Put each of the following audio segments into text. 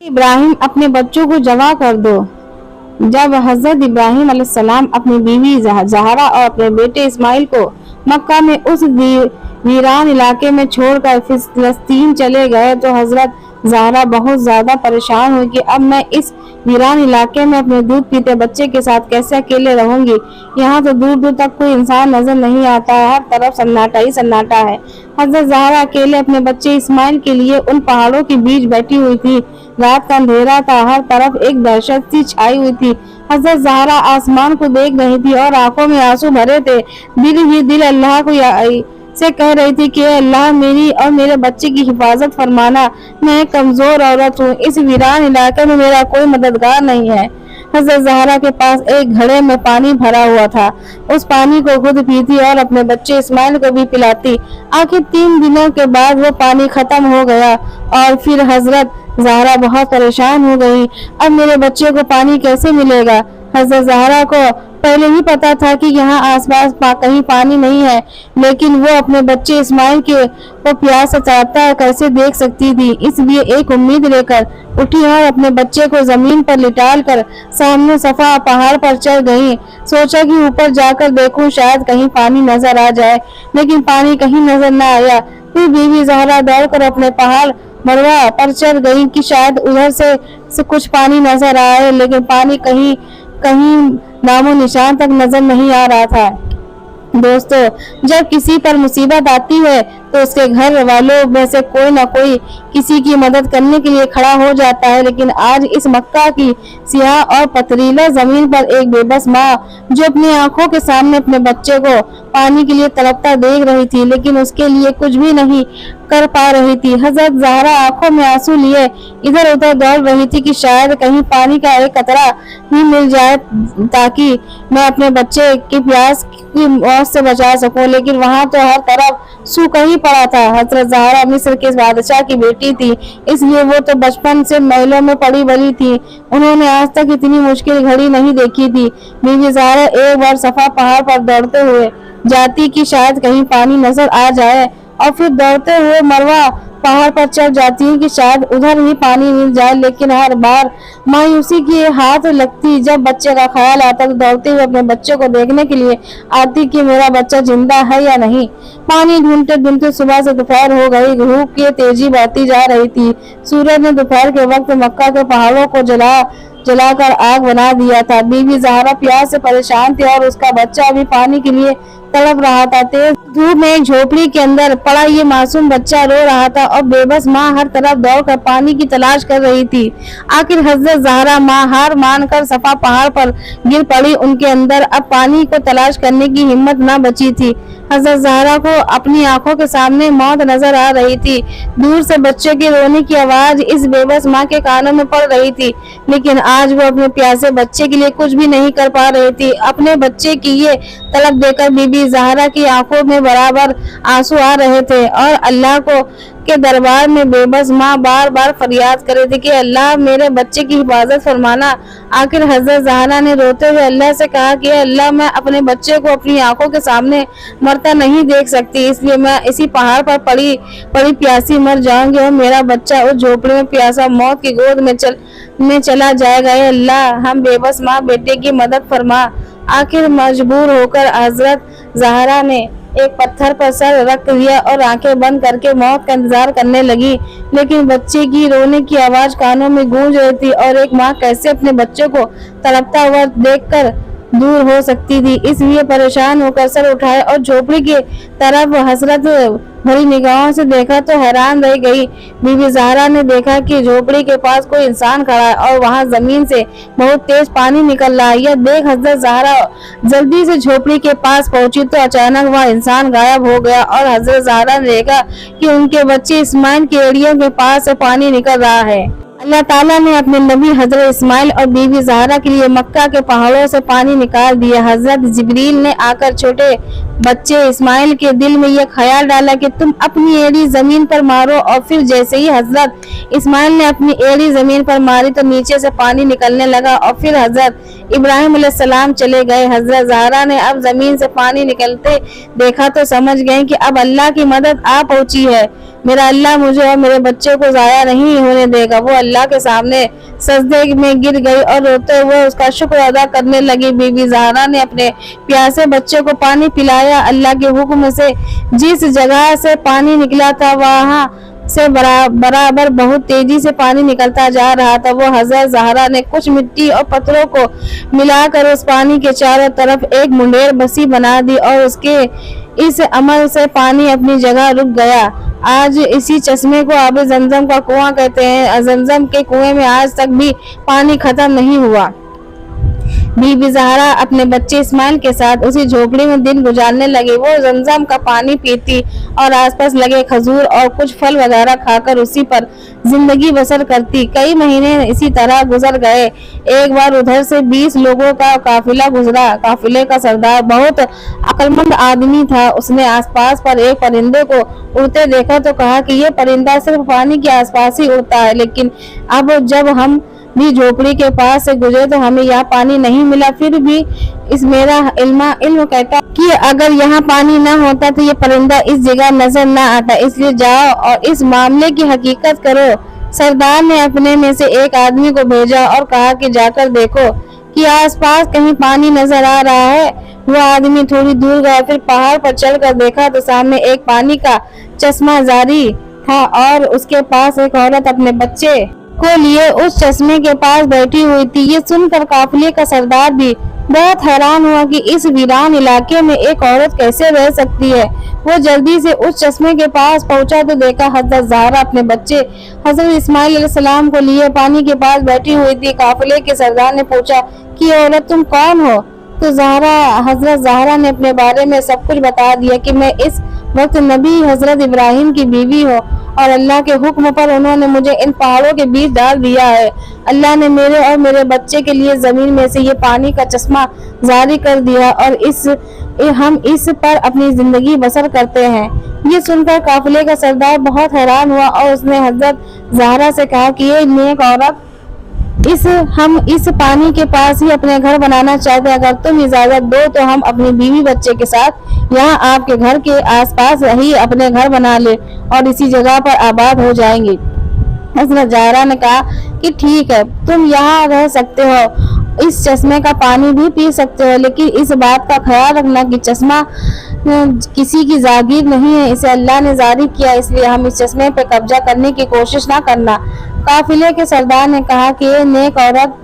ابراہیم اپنے بچوں کو جمع کر دو۔ جب حضرت ابراہیم علیہ السلام اپنی بیوی زہرا اور اپنے بیٹے اسماعیل کو مکہ میں اس ویران علاقے میں چھوڑ کر فلسطین چلے گئے تو حضرت زہرا بہت زیادہ پریشان ہوئی کہ اب میں اس ویران علاقے میں اپنے دودھ پیتے بچے کے ساتھ کیسے اکیلے رہوں گی۔ یہاں تو دور دور تک کوئی انسان نظر نہیں آتا ہے، ہر طرف سناٹا ہی سناٹا ہے۔ حضرت زہرا اکیلے اپنے بچے اسماعیل کے لیے ان پہاڑوں کے بیچ بیٹھی ہوئی تھی۔ رات کا اندھیرا تھا، ہر طرف ایک دہشت سی چھائی ہوئی تھی۔ حضرت زہرا آسمان کو دیکھ رہی تھی اور آنکھوں میں آنسو بھرے تھے۔ دل ہی دل اللہ کو سے کہہ رہی تھی کہ اے اللہ میری اور میرے بچے کی حفاظت فرمانا، میں ایک کمزور عورت ہوں، اس ویران علاقے میں میرا کوئی مددگار نہیں ہے۔ حضرت زہرا کے پاس ایک گھڑے میں پانی بھرا ہوا تھا، اس پانی کو خود پیتی اور اپنے بچے اسماعیل کو بھی پلاتی۔ آخر 3 دنوں کے بعد وہ پانی ختم ہو گیا اور پھر حضرت زہرا بہت پریشان ہو گئی۔ اب میرے بچے کو پانی کیسے ملے گا؟ حضرت زہرا کو پہلے ہی پتا تھا کہ یہاں آس پاس کہیں پانی نہیں ہے، لیکن وہ اپنے بچے اسماعیل کو پیاس سے تڑپتا کیسے دیکھ سکتی تھی۔ اس لیے ایک امید لے کر اٹھی اور اپنے بچے کو زمین پر لٹال کر سامنے صفا پہاڑ پر چڑھ گئی۔ سوچا کہ اوپر جا کر دیکھوں شاید کہیں پانی نظر آ جائے، لیکن پانی کہیں نظر نہ آیا۔ پھر بیوی زہرا دوڑ کر اپنے پہاڑ مروہ پر چڑھ گئی کہ شاید ادھر سے کچھ پانی نظر آئے، لیکن پانی کہیں نام و نشان تک نظر نہیں آ رہا تھا۔ دوستو، جب کسی پر مصیبت آتی ہے تو اس کے گھر والوں میں سے کوئی نہ کوئی کسی کی مدد کرنے کے لیے کھڑا ہو جاتا ہے، لیکن آج اس مکہ کی سیاہ اور پتھریلا زمین پر ایک بے بس ماں جو اپنی آنکھوں کے سامنے اپنے بچے کو پانی کے لیے تڑپتا دیکھ رہی تھی، لیکن اس کے لیے کچھ بھی نہیں کر پا رہی تھی۔ حضرت زہرا آنکھوں میں آنسو لیے ادھر ادھر دوڑ رہی تھی کہ شاید کہیں پانی کا ایک قطرہ ہی مل جائے تاکہ میں اپنے بچے کی پیاس کی موت سے بچا سکوں، لیکن وہاں تو ہر طرف سوکھا ہی پڑا تھا۔ حضرت زہرا مصر کے بادشاہ کی بیٹی تھی، اس لیے وہ تو بچپن سے محلوں میں پڑی بڑی تھی، انہوں نے آج تک اتنی مشکل گھڑی نہیں دیکھی تھی۔ بیوی زہرا ایک بار صفا پہاڑ پر دوڑتے ہوئے جاتی کہ شاید کہیں پانی نظر آ جائے، اور پھر دوڑتے ہوئے مروہ پہاڑ پر چڑھ جاتی کہ شاید ادھر ہی پانی مل جائے، لیکن ہر بار مایوسی کی ہاتھ لگتی۔ جب بچے کا خیال آتا تو دوڑتے ہوئے اپنے بچے کو دیکھنے کے لیے آتی کہ میرا بچہ زندہ ہے یا نہیں۔ پانی ڈھونڈتے ڈھونڈتے صبح سے دوپہر ہو گئی، دھوپ کی تیزی بڑھتی جا رہی تھی۔ سورج نے دوپہر کے وقت مکہ کے پہاڑوں کو جلا کر آگ بنا دیا تھا۔ بیوی زہرا پیاس سے پریشان تھی اور اس کا بچہ بھی پانی کے لیے تڑپ رہا تھا۔ تیز دھوپ میں ایک جھوپڑی کے اندر پڑا یہ معصوم بچہ رو رہا تھا اور بے بس ماں ہر طرف دوڑ کر پانی کی تلاش کر رہی تھی۔ آخر حضرت زہرا ماں ہار مان کر صفا پہاڑ پر گر پڑی۔ ان کے اندر اب پانی کو تلاش کرنے کی ہمت نہ بچی تھی۔ حضرت زہرا کو اپنی آنکھوں کے سامنے موت نظر آ رہی تھی۔ دور سے بچے کے رونے کی آواز اس بے بس ماں کے کانوں میں پڑ رہی تھی، لیکن آج وہ اپنے پیاسے بچے کے لیے کچھ بھی نہیں کر پا رہی تھی۔ اپنے بچے کی یہ طلب دیکھ کر بی بی زہرا کی آنکھوں میں برابر آنسو آ رہے تھے اور اللہ کے دربار میں بے بس ماں بار بار فریاد کر رہی تھی کہ اللہ میرے بچے کی حفاظت فرمانا۔ آخر حضرت زہرا نے روتے ہوئے اللہ سے کہا کہ اللہ میں اپنے بچے کو اپنی آنکھوں کے سامنے مرتا نہیں دیکھ سکتی، اس لیے میں اسی پہاڑ پر پڑی پیاسی مر جاؤں گی اور میرا بچہ اس جھوپڑی میں پیاسا موت کی گود میں چلا جائے گا۔ اے اللہ ہم بے بس ماں بیٹے کی مدد فرما۔ آخر مجبور ہو کر حضرت زہرا نے ایک پتھر پر سر رکھ دیا اور آنکھیں بند کر کے موت کا انتظار کرنے لگی، لیکن بچے کی رونے کی آواز کانوں میں گونج رہی تھی اور ایک ماں کیسے اپنے بچے کو تڑپتا ہوا دیکھ کر دور ہو سکتی تھی۔ اس لیے پریشان ہو کر سر اٹھائے اور جھوپڑی کی طرف حسرت بھری نگاہوں سے دیکھا تو حیران رہ گئی۔ بی بی زہرا نے دیکھا کہ جھوپڑی کے پاس کوئی انسان کھڑا ہے اور وہاں زمین سے بہت تیز پانی نکل رہا ہے۔ یہ دیکھ حضرت زہرا جلدی سے جھوپڑی کے پاس پہنچی تو اچانک وہ انسان غائب ہو گیا اور حضرت زہرا نے دیکھا کہ ان کے بچے اسماعیل کی ایڑیوں کے پاس سے پانی نکل رہا ہے۔ اللہ تعالیٰ نے اپنے نبی حضرت اسماعیل اور بی بی زہرا کے لیے مکہ کے پہاڑوں سے پانی نکال دیا۔ حضرت جبریل نے آ کر چھوٹے بچے اسماعیل کے دل میں یہ خیال ڈالا کہ تم اپنی ایڑی زمین پر مارو، اور پھر جیسے ہی حضرت اسماعیل نے اپنی ایڑی زمین پر ماری تو نیچے سے پانی نکلنے لگا اور پھر حضرت ابراہیم علیہ السلام چلے گئے۔ حضرت زہرا نے اب زمین سے پانی نکلتے دیکھا تو سمجھ گئے کہ اب اللہ کی مدد آ پہنچی ہے۔ میرا اللہ مجھے اور میرے بچے کو ضائع نہیں ہونے دے گا۔ وہ اللہ کے سامنے سجدے میں گر گئی اور روتے ہوئے اس کا شکر ادا کرنے لگی۔ بی بی زہرا نے اپنے پیاسے بچے کو پانی پلایا۔ اللہ کے حکم سے جس جگہ سے پانی نکلا تھا وہاں سے برابر بہت تیزی سے پانی نکلتا جا رہا تھا۔ وہ حضرت زہرا نے کچھ مٹی اور پتھروں کو ملا کر اس پانی کے چاروں طرف ایک منڈیر بسی بنا دی اور اس عمل سے پانی اپنی جگہ رک گیا۔ آج اسی چشمے کو آب زمزم کا کنواں کہتے ہیں۔ زمزم کے کنویں میں آج تک بھی پانی ختم نہیں ہوا۔ بی بی زہرا اپنے بچے اسماعیل کے ساتھ اسی جھوپڑی میں دن گزارنے لگی۔ وہ زمزم کا پانی پیتی اور آس پاس لگے کھجور اور کچھ پھل وغیرہ کھا کر اسی پر زندگی بسر کرتی۔ کئی مہینے اسی طرح گزر گئے۔ ایک بار ادھر سے 20 لوگوں کا قافلہ گزرا۔ قافلے کا سردار بہت عقلمند آدمی تھا۔ اس نے آس پاس پر ایک پرندے کو اڑتے دیکھا تو کہا کہ یہ پرندہ صرف پانی کے آس پاس ہی اڑتا ہے، لیکن اب جب ہم بھی جھوپڑی کے پاس سے گزرے تو ہمیں یہاں پانی نہیں ملا۔ پھر بھی میرا علم کہتا کہ اگر یہاں پانی نہ ہوتا تو یہ پرندہ اس جگہ نظر نہ آتا، اس لیے جاؤ اور اس معاملے کی حقیقت کرو۔ سردار نے اپنے میں سے ایک آدمی کو بھیجا اور کہا کہ جا کر دیکھو کہ آس پاس کہیں پانی نظر آ رہا ہے۔ وہ آدمی تھوڑی دور گیا، پھر پہاڑ پر چڑھ کر دیکھا تو سامنے ایک پانی کا چشمہ جاری تھا اور اس کے پاس ایک عورت اپنے بچے کو لیے اس چشمے کے پاس بیٹھی ہوئی تھی۔ یہ سن کر قافلے کا سردار بھی بہت حیران ہوا کہ اس ویران علاقے میں ایک عورت کیسے رہ سکتی ہے۔ وہ جلدی سے اس چشمے کے پاس پہنچا تو دیکھا حضرت زہرا اپنے بچے حضرت اسماعیل علیہ السلام کو لیے پانی کے پاس بیٹھی ہوئی تھی۔ قافلے کے سردار نے پوچھا کہ عورت تم کون ہو؟ تو حضرت زہرا نے اپنے بارے میں سب کچھ بتا دیا کہ میں اس وقت نبی حضرت ابراہیم کی بیوی ہوں اور اللہ کے حکم پر انہوں نے مجھے ان پہاڑوں کے بیچ ڈال دیا ہے۔ اللہ نے میرے اور میرے بچے کے لیے زمین میں سے یہ پانی کا چشمہ جاری کر دیا اور ہم اس پر اپنی زندگی بسر کرتے ہیں۔ یہ سن کر قافلے کا سردار بہت حیران ہوا اور اس نے حضرت زہرا سے کہا کہ یہ نیک عورت ہم اس پانی کے پاس ہی اپنے گھر بنانا چاہتے ہیں۔ اگر تم اجازت دو تو ہم اپنی بیوی بچے کے ساتھ یہاں آپ کے گھر کے آس پاس ہی اپنے گھر بنا لے اور اسی جگہ پر آباد ہو جائیں گے۔ حضرت زہرا نے کہا کہ ٹھیک ہے، تم یہاں رہ سکتے ہو، اس چشمے کا پانی بھی پی سکتے ہو، لیکن اس بات کا خیال رکھنا کہ چشمہ کسی کی جاگیر نہیں ہے، اسے اللہ نے جاری کیا، اس لیے ہم اس چشمے پہ قبضہ کرنے کی کوشش نہ کرنا۔ قافلے کے سردار نے کہا کہ یہ نیک عورت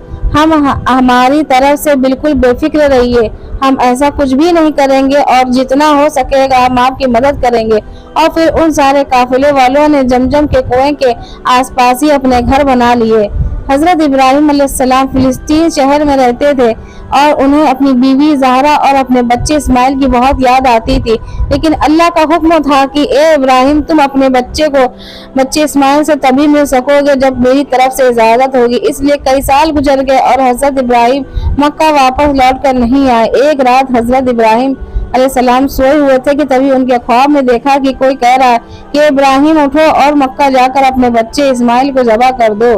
ہماری طرف سے بالکل بے فکر رہیے، ہم ایسا کچھ بھی نہیں کریں گے اور جتنا ہو سکے گا ہم آپ کی مدد کریں گے۔ اور پھر ان سارے قافلے والوں نے زمزم کے کنویں کے آس پاس ہی اپنے گھر بنا لیے۔ حضرت ابراہیم علیہ السلام فلسطین شہر میں رہتے تھے اور انہیں اپنی بیوی زہرا اور اپنے بچے اسماعیل کی بہت یاد آتی تھی، لیکن اللہ کا حکم تھا کہ اے ابراہیم تم اپنے بچے اسماعیل سے تبھی مل سکو گے جب میری طرف سے اجازت ہوگی۔ اس لیے کئی سال گزر گئے اور حضرت ابراہیم مکہ واپس لوٹ کر نہیں آئے۔ ایک رات حضرت ابراہیم علیہ السلام سوئے ہوئے تھے کہ تبھی ان کے خواب میں دیکھا کہ کوئی کہہ رہا ہے کہ ابراہیم اٹھو اور مکہ جا کر اپنے بچے اسماعیل کو ذبح کر دو۔